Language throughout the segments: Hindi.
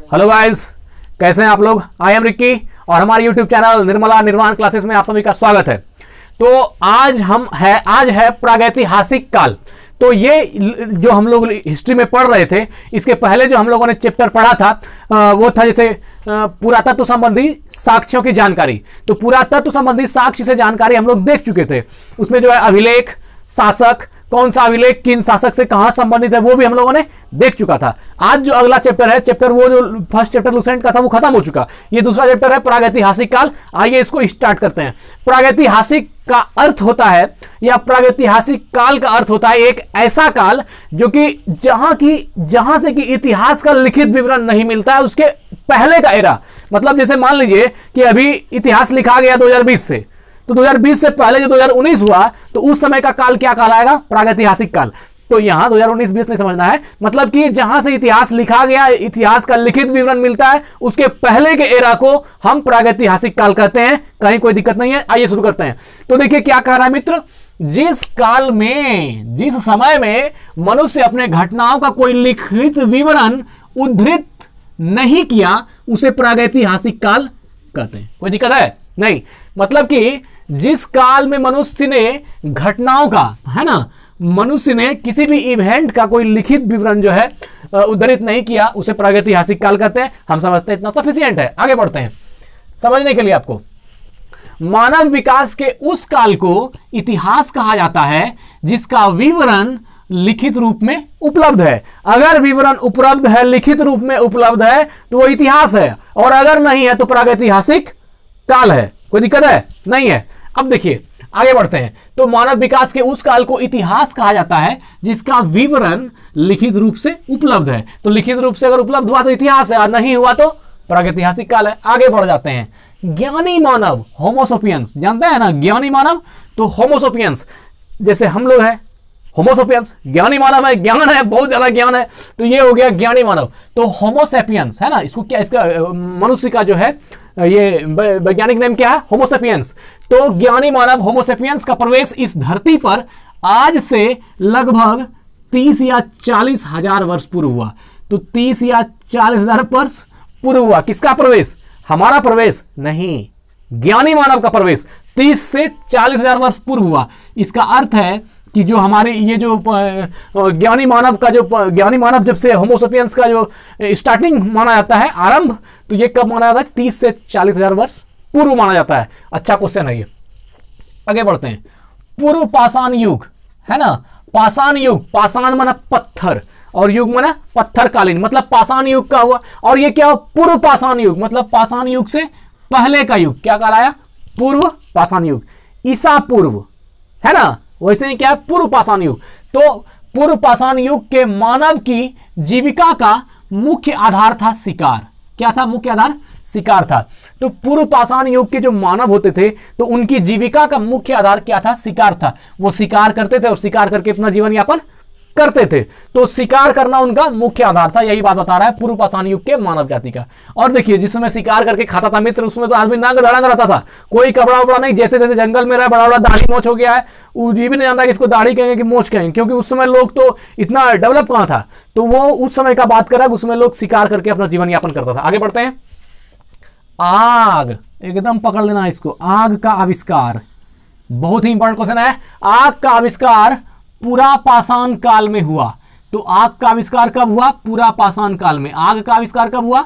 हेलो गाइस, कैसे हैं आप लोग। आई एम रिक्की और हमारे यूट्यूब चैनल निर्मला निर्वाण क्लासेस में आप सभी का स्वागत है। तो आज है प्रागैतिहासिक काल। तो ये जो हम लोग हिस्ट्री में पढ़ रहे थे, इसके पहले जो हम लोगों ने चैप्टर पढ़ा था वो था जैसे पुरातत्व संबंधी साक्ष्यों की जानकारी। तो पुरातत्व संबंधी साक्ष्य से जानकारी हम लोग देख चुके थे। उसमें जो है अभिलेख, शासक, कौन सा अभिलेख किन शासक से कहां संबंधित है, वो भी हम लोगों ने देख चुका था। आज जो अगला चैप्टर है, वो जो फर्स्ट चैप्टर लुसेंट का था वो खत्म हो चुका। ये दूसरा चैप्टर है प्रागैतिहासिक काल। आइए इसको स्टार्ट करते हैं। प्रागैतिहासिक का अर्थ होता है, या प्रागैतिहासिक काल का अर्थ होता है एक ऐसा काल जो कि जहां से कि इतिहास का लिखित विवरण नहीं मिलता है, उसके पहले का एरा। मतलब जैसे मान लीजिए कि अभी इतिहास लिखा गया 2020 से, तो 2020 से पहले जो 2019 हुआ, तो उस समय का काल क्या कहलाएगा? प्रागैतिहासिक काल। तो यहां 2019-20 नहीं समझना है, मतलब कि जहां से इतिहास लिखा गया, इतिहास का लिखित विवरण मिलता है, उसके पहले के एरा को हम प्रागैतिहासिक काल कहते हैं। कहीं कोई दिक्कत नहीं है। आइए शुरू करते हैं। तो देखिए क्या कह रहा है मित्र, जिस काल में, जिस समय में मनुष्य अपने घटनाओं का कोई लिखित विवरण उद्धृत नहीं किया, उसे प्रागैतिहासिक काल कहते हैं। कोई दिक्कत है? नहीं। मतलब कि जिस काल में मनुष्य ने घटनाओं का, है ना, मनुष्य ने किसी भी इवेंट का कोई लिखित विवरण जो है उद्धृत नहीं किया, उसे प्रागैतिहासिक काल कहते हैं। हम समझते हैं इतना सफिशिएंट है। आगे बढ़ते हैं समझने के लिए। आपको मानव विकास के उस काल को इतिहास कहा जाता है जिसका विवरण लिखित रूप में उपलब्ध है। अगर विवरण उपलब्ध है, लिखित रूप में उपलब्ध है, तो वो इतिहास है, और अगर नहीं है तो प्रागैतिहासिक काल है। कोई दिक्कत है? नहीं है। अब देखिए आगे बढ़ते हैं। तो मानव विकास के उस काल को इतिहास कहा जाता है जिसका विवरण लिखित रूप से उपलब्ध है। तो लिखित रूप से अगर उपलब्ध हुआ तो इतिहास है, और नहीं हुआ तो प्रागैतिहासिक काल है। आगे बढ़ जाते हैं। ज्ञानी मानव, होमोसोपियंस, जानते हैं ना ज्ञानी मानव। तो होमोसोपियंस जैसे हम लोग हैं, होमोसोपियंस ज्ञानी मानव है, ज्ञान है, बहुत ज्यादा ज्ञान है, तो ये हो गया ज्ञानी मानव। तो होमोसेपियंस है ना, इसको क्या, इसका मनुष्य का जो है ये वैज्ञानिक नेम क्या है? होमोसेपियंस। तो ज्ञानी मानव होमोसेपियंस का प्रवेश इस धरती पर आज से लगभग 30 या 40 हजार वर्ष पूर्व हुआ। तो 30 या 40 हजार वर्ष पूर्व हुआ। किसका प्रवेश? हमारा प्रवेश नहीं, ज्ञानी मानव का प्रवेश 30 से 40 हजार वर्ष पूर्व हुआ। इसका अर्थ है कि जो हमारे ये जो ज्ञानी मानव का, जो ज्ञानी मानव जब से होमोसेपियंस का जो स्टार्टिंग माना जाता है, आरंभ, तो ये कब माना जाता है? 30 से 40 हजार वर्ष पूर्व माना जाता है। अच्छा क्वेश्चन है ये। आगे बढ़ते हैं। पूर्व पाषाण युग, है ना, पाषाण युग, पाषाण माना पत्थर और युग माना पत्थरकालीन, मतलब पाषाण युग का हुआ। और ये क्या? पूर्व पाषाण युग, मतलब पाषाण युग से पहले का युग क्या कहलाया? पूर्व पाषाण युग। ईसा पूर्व, है ना, वैसे ही क्या है? पूर्व पाषाण युग। तो पूर्व पाषाण युग के मानव की जीविका का मुख्य आधार था शिकार। क्या था मुख्य आधार? शिकार था। तो पूर्व पाषाण युग के जो मानव होते थे, तो उनकी जीविका का मुख्य आधार क्या था? शिकार था। वो शिकार करते थे और शिकार करके अपना जीवन यापन करते थे। तो शिकार करना उनका मुख्य आधार था। यही बात बता रहा है पूर्व पाषाण युग के मानव जाति का। और देखिए जिसमें शिकार करके खाता था मित्र, उसमें तो आदमी नांग धड़ंग रहता था, कोई कपड़ा उपड़ा नहीं। जैसे जैसे जंगल में रहा, बड़ा बड़ा दाढ़ी मोछ हो गया है, वो जी भी नहीं जानता कि इसको दाढ़ी कहेंगे कि मोछ कहेंगे, क्योंकि उस समय लोग तो इतना डेवलप कहाँ था। तो वो उस समय का बात कर रहा है, उसमें लोग शिकार करके अपना जीवन यापन करता था। आगे बढ़ते हैं। आग, एकदम पकड़ लेना इसको। आग का आविष्कार बहुत ही इंपॉर्टेंट क्वेश्चन है। आग का आविष्कार पूरा पाषाण काल में हुआ। तो आग का आविष्कार कब हुआ? पूरा पाषाण काल में। आग का आविष्कार कब हुआ?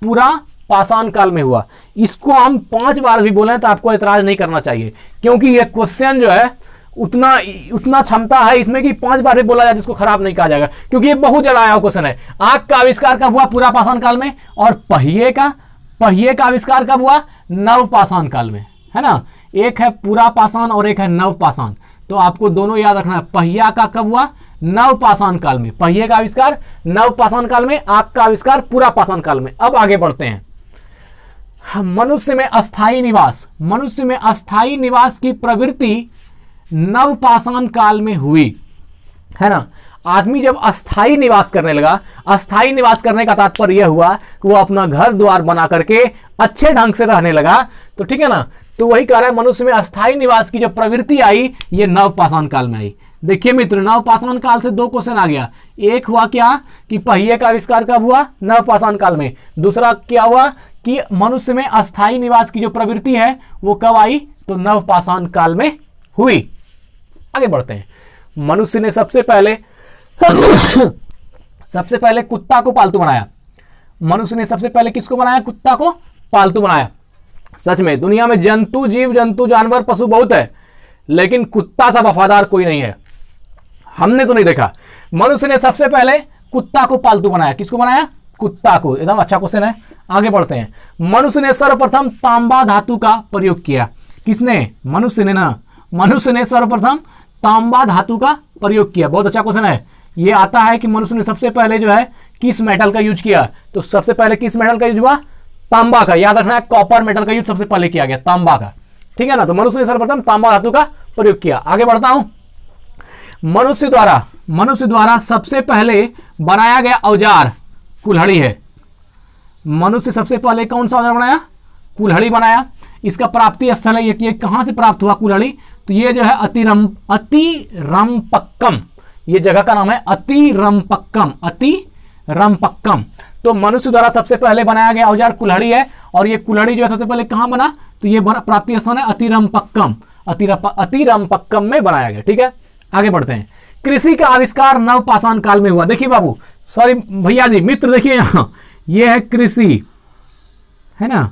पूरा पाषाण काल में हुआ। इसको हम 5 बार भी बोले तो आपको एतराज नहीं करना चाहिए, क्योंकि ये क्वेश्चन जो है उतना क्षमता है इसमें कि 5 बार भी बोला जाए जिसको खराब नहीं कहा जाएगा, क्योंकि ये बहुत ज्यादा आया क्वेश्चन है। आग का आविष्कार कब हुआ? पूरा पाषाण काल में। और पहिए का आविष्कार कब हुआ? नव पाषाण काल में, है ना। एक है पूरा पाषाण और एक है नव पाषाण। तो आपको दोनों याद रखना है। पहिया का कब हुआ? नव पाषाण काल में। पहिए का आविष्कार नव पाषाण काल में, आग का आविष्कार पूरा पाषाण काल में। अब आगे बढ़ते हैं। मनुष्य में अस्थायी निवास, मनुष्य में अस्थायी निवास की प्रवृत्ति नव पाषाण काल में हुई, है ना। आदमी जब अस्थायी निवास करने लगा, अस्थायी निवास करने का तात्पर्य यह हुआ कि वो अपना घर द्वार बना करके अच्छे ढंग से रहने लगा। तो ठीक है ना। तो वही कह रहा है मनुष्य में अस्थायी निवास की जो प्रवृत्ति आई, ये नव पाषाण काल में आई। देखिए मित्र, नवपाषाण काल से 2 क्वेश्चन आ गया। एक हुआ क्या कि पहिए का आविष्कार कब हुआ, नवपाषाण काल में। दूसरा क्या हुआ कि मनुष्य में अस्थायी निवास की जो प्रवृत्ति है वो कब आई, तो नवपाषाण काल में हुई। आगे बढ़ते हैं। मनुष्य ने सबसे पहले कुत्ता को पालतू बनाया। मनुष्य ने सबसे पहले किसको बनाया, कुत्ता को पालतू बनाया। सच में दुनिया में जंतु, जीव जंतु, जानवर, पशु बहुत है, लेकिन कुत्ता सा वफादार कोई नहीं है, हमने तो नहीं देखा। मनुष्य ने सबसे पहले कुत्ता को पालतू बनाया। किसको बनाया, कुत्ता को। एकदम अच्छा क्वेश्चन है। आगे बढ़ते हैं। मनुष्य ने सर्वप्रथम तांबा धातु का प्रयोग किया। किसने, मनुष्य ने ना, मनुष्य ने सर्वप्रथम तांबा धातु का प्रयोग किया। बहुत अच्छा क्वेश्चन है। ये आता है कि मनुष्य ने सबसे पहले जो है किस मेटल का यूज किया, तो सबसे पहले किस मेटल का यूज हुआ, तांबा का। याद रखना है, कॉपर मेटल का यूज सबसे पहले किया गया, तांबा का। ठीक है ना, तो मनुष्य ने सर्वप्रथम तांबा धातु का प्रयोग किया। आगे बढ़ता हूं। मनुष्य द्वारा सबसे पहले बनाया गया औजार कुल्हाड़ी है। मनुष्य सबसे पहले कौन सा औजार बनाया, कुल्हाड़ी बनाया। इसका प्राप्ति स्थल है, ये कहां से प्राप्त हुआ कुल्हाड़ी, तो ये जो है अतिरंपक्कम, ये जगह का नाम है अतिरंपक्कम। तो मनुष्य द्वारा सबसे पहले बनाया गया औजार कुल्हाड़ी है, और ये कुल्हाड़ी जो है सबसे पहले कहां बना, तो ये प्राप्ति स्थान है अतिरंपक्कम में बनाया गया। ठीक है, आगे बढ़ते हैं। कृषि का आविष्कार नवपाषाण काल में हुआ। देखिए बाबू, सॉरी भैया जी, मित्र देखिए यहां, ये है कृषि, है ना,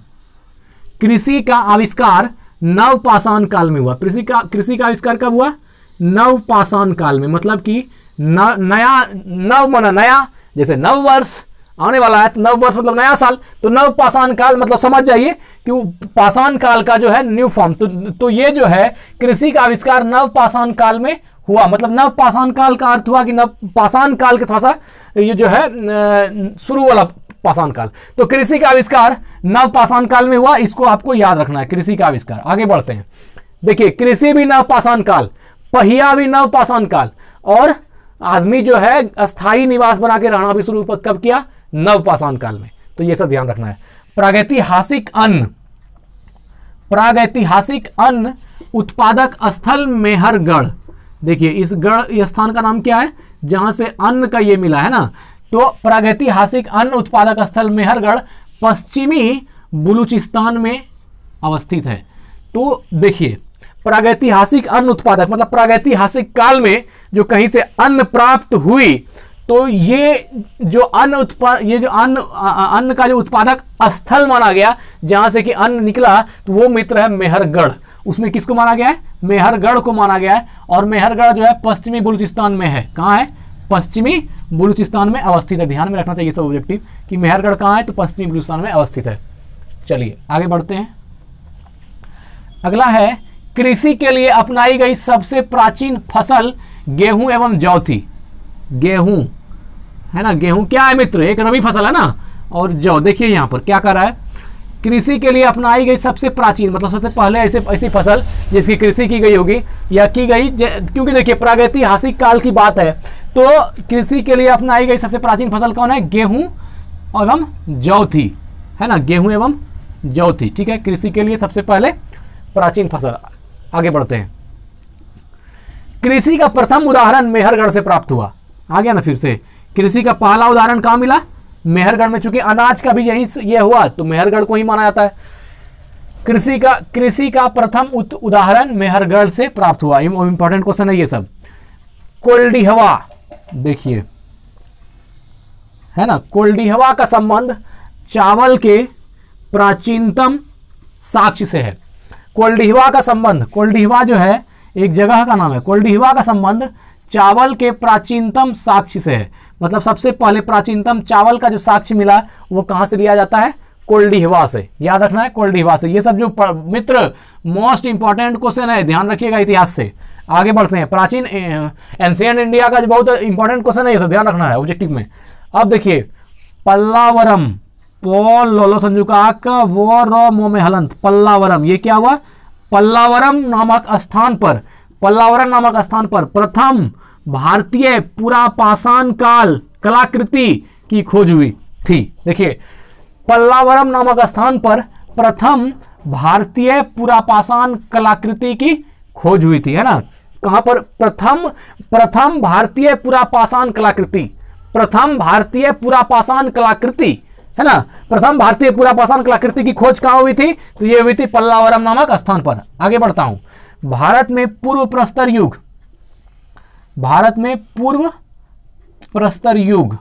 कृषि का आविष्कार नवपाषाण काल में हुआ। कृषि का आविष्कार कब हुआ, नवपाषाण काल में। मतलब कि नया, जैसे नव वर्ष आने वाला है, तो नव वर्ष मतलब नया साल, तो नवपाषाण काल मतलब समझ जाइए कि पाषाण काल का जो है न्यू फॉर्म। तो ये जो है कृषि का आविष्कार नवपाषाण काल में हुआ। मतलब नवपाषाण काल का अर्थ हुआ कि नवपाषाण काल के थोड़ा सा ये जो है शुरू वाला पाषाण काल। तो कृषि का आविष्कार नवपाषाण काल में हुआ, इसको आपको याद रखना है, कृषि का आविष्कार। आगे बढ़ते हैं। देखिए, कृषि भी नवपाषाण काल, पहिया भी नवपाषाण काल, और आदमी जो है अस्थायी निवास बना के रहना भी शुरू कब किया, नवपाषाण काल में। तो ये सब ध्यान रखना है। प्रागैतिहासिक अन्न उत्पादक स्थल मेहरगढ़। देखिए, इस स्थान का नाम क्या है, जहां से अन्न का ये मिला है ना। तो प्रागैतिहासिक अन्न उत्पादक स्थल मेहरगढ़ पश्चिमी बलूचिस्तान में अवस्थित है। तो देखिए, प्रागैतिहासिक अन्न उत्पादक मतलब प्रागैतिहासिक काल में जो कहीं से अन्न प्राप्त हुई, तो ये जो अन्न का जो उत्पादक स्थल माना गया, जहां से कि अन्न निकला, तो वो मित्र है मेहरगढ़। उसमें किसको माना गया है, मेहरगढ़ को माना गया है। और मेहरगढ़ जो है पश्चिमी बलूचिस्तान में है। कहाँ है, पश्चिमी बलूचिस्तान में अवस्थित है। ध्यान में रखना चाहिए सब ऑब्जेक्टिव कि मेहरगढ़ कहाँ है, तो पश्चिमी बलूचिस्तान में अवस्थित है। चलिए आगे बढ़ते हैं। अगला है, कृषि के लिए अपनाई गई सबसे प्राचीन फसल गेहूं एवं जौ थी। गेहूं है ना, गेहूं क्या है मित्र, एक रबी फसल है ना, और जौ। देखिए यहां पर क्या कर रहा है, कृषि के लिए अपनाई गई सबसे प्राचीन मतलब सबसे पहले ऐसी फसल जिसकी कृषि की गई होगी या की गई, क्योंकि देखिए प्रागैतिहासिक काल की बात है, तो कृषि के लिए अपनाई गई सबसे प्राचीन फसल कौन है, गेहूं एवं जौ थी, है ना, गेहूं एवं जौ थी। ठीक है, कृषि के लिए सबसे पहले प्राचीन फसल। आगे बढ़ते हैं। कृषि का प्रथम उदाहरण मेहरगढ़ से प्राप्त हुआ। आ गया ना फिर से, कृषि का पहला उदाहरण कहां मिला, मेहरगढ़ में। चूंकि अनाज का भी यही ये हुआ, तो मेहरगढ़ को ही माना जाता है। कृषि का प्रथम उदाहरण मेहरगढ़ से प्राप्त हुआ। इंपॉर्टेंट क्वेश्चन है ये सब। कोल्डिहवा, देखिए है ना, कोल्डिहवा का संबंध चावल के प्राचीनतम साक्ष्य से है। कोल्डिहवा का संबंध, कोल्डिहवा जो है एक जगह का नाम है, कोल्डिहवा का संबंध चावल के प्राचीनतम साक्ष्य से है। मतलब सबसे पहले प्राचीनतम चावल का जो साक्ष्य मिला वो कहां से लिया जाता है, कोल्डिहवा से। याद रखना है, कोल्डिहवा से। ये सब जो मित्र मोस्ट इंपॉर्टेंट क्वेश्चन है, ध्यान रखिएगा इतिहास से। आगे बढ़ते हैं। प्राचीन एंशिएंट इंडिया का जो बहुत इंपॉर्टेंट क्वेश्चन है, ये सब ध्यान रखना है ऑब्जेक्टिव में। अब देखिए, पल्लावरम, पोल लोलो संजुकाक वो रो मो में हलंत, पल्लावरम, ये क्या हुआ, पल्लावरम नामक स्थान पर प्रथम भारतीय पुरापाषाण काल कलाकृति की खोज हुई थी। देखिए, पल्लावरम नामक स्थान पर प्रथम भारतीय पुरापाषाण कलाकृति की खोज हुई थी, है ना। कहां पर? प्रथम भारतीय पुरापाषाण कलाकृति, प्रथम भारतीय पुरापाषाण कलाकृति, है ना, प्रथम भारतीय पुरापाषाण कलाकृति की खोज कहां हुई थी? तो ये हुई थी पल्लावरम नामक स्थान पर। आगे बढ़ता हूं। भारत में पूर्व प्रस्तर युग, भारत में पूर्व प्रस्तर युग,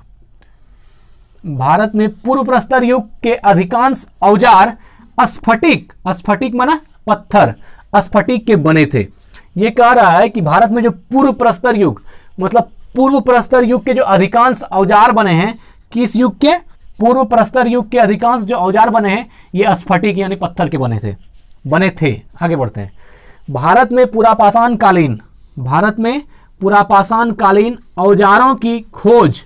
भारत में पूर्व प्रस्तर युग के अधिकांश औजार स्फटिक, स्फटिक माना पत्थर, स्फटिक के बने थे। ये कह रहा है कि भारत में जो पूर्व प्रस्तर युग, मतलब पूर्व प्रस्तर युग के जो अधिकांश औजार बने हैं, किस युग के? पूर्व प्रस्तर युग के अधिकांश जो औजार बने हैं ये स्फटिक यानी पत्थर के बने थे। आगे बढ़ते हैं। भारत में पुरापाषाण कालीन, भारत में पुरापाषाण कालीन औजारों की खोज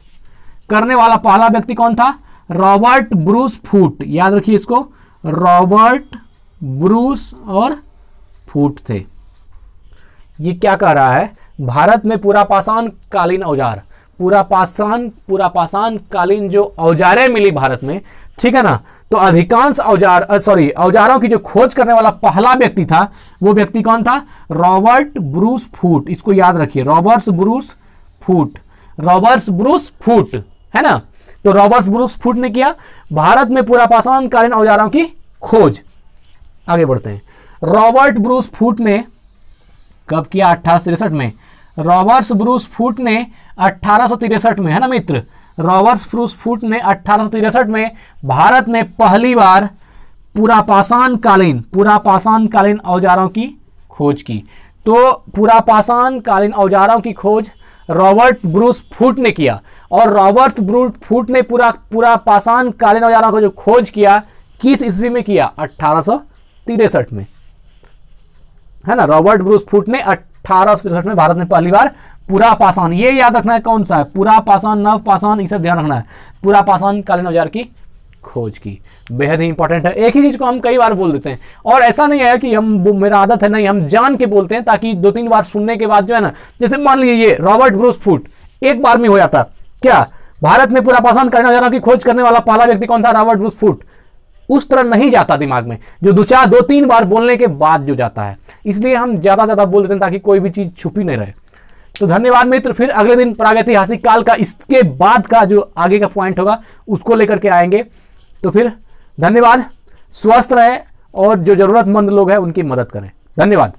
करने वाला पहला व्यक्ति कौन था? Robert Bruce Foote. याद रखिए इसको, रॉबर्ट ब्रूस और फूट थे। ये क्या कह रहा है? भारत में पुरापाषाण कालीन औजार, पुरापाषाण कालीन जो औजारें मिली भारत में, ठीक है ना, तो अधिकांश औजारों की जो खोज करने वाला पहला व्यक्ति था, वो व्यक्ति कौन था? Robert Bruce Foote. इसको याद रखिए, Robert Bruce Foote, Robert Bruce Foote, है ना। तो रॉबर्ट ब्रूस फूट ने किया भारत में पुरापाषाण कालीन औजारों की खोज। आगे बढ़ते हैं। रॉबर्ट ब्रूस फूट ने कब किया? 1863 में। रॉबर्ट ब्रूस फूट ने 1863 में, है ना मित्र, रॉबर्ट ब्रूस फूट ने 1863 में भारत में पहली बार पुरापाषाण कालीन औजारों की खोज की। तो पुरापाषाण कालीन औजारों की खोज रॉबर्ट ब्रूस फूट ने किया, और रॉबर्ट ब्रूस फूट ने पुरापाषाण कालीन औजारों को जो खोज किया किस ईस्वी में किया? 1863 में, है ना। रॉबर्ट ब्रूस फूट ने 1863 में भारत में पहली बार पुरापाषाण, ये याद रखना है कौन सा है, पुरापाषाण, नवपाषाण, ये सब ध्यान रखना है, पुरापाषाण कालीन औजार की खोज की। बेहद ही इंपॉर्टेंट है। एक ही चीज को हम कई बार बोल देते हैं, और ऐसा नहीं है कि मेरा आदत है, नहीं, हम जान के बोलते हैं ताकि 2-3 बार सुनने के बाद जो है ना, जैसे मान लीजिए ये रॉबर्ट ब्रूस फूट एक बार में हो जाता, क्या भारत में पुरापाषाण कालीन औजारों की खोज करने वाला पहला व्यक्ति कौन था? Robert Bruce Foote. उस तरह नहीं जाता दिमाग में, जो 2-3 बार बोलने के बाद जो जाता है, इसलिए हम ज्यादा ज्यादा बोल देते हैं ताकि कोई भी चीज छुपी नहीं रहे। तो धन्यवाद मित्र, फिर अगले दिन प्रागैतिहासिक काल का इसके बाद का जो आगे का पॉइंट होगा उसको लेकर के आएंगे। तो फिर धन्यवाद, स्वस्थ रहे और जो जरूरतमंद लोग हैं उनकी मदद करें। धन्यवाद।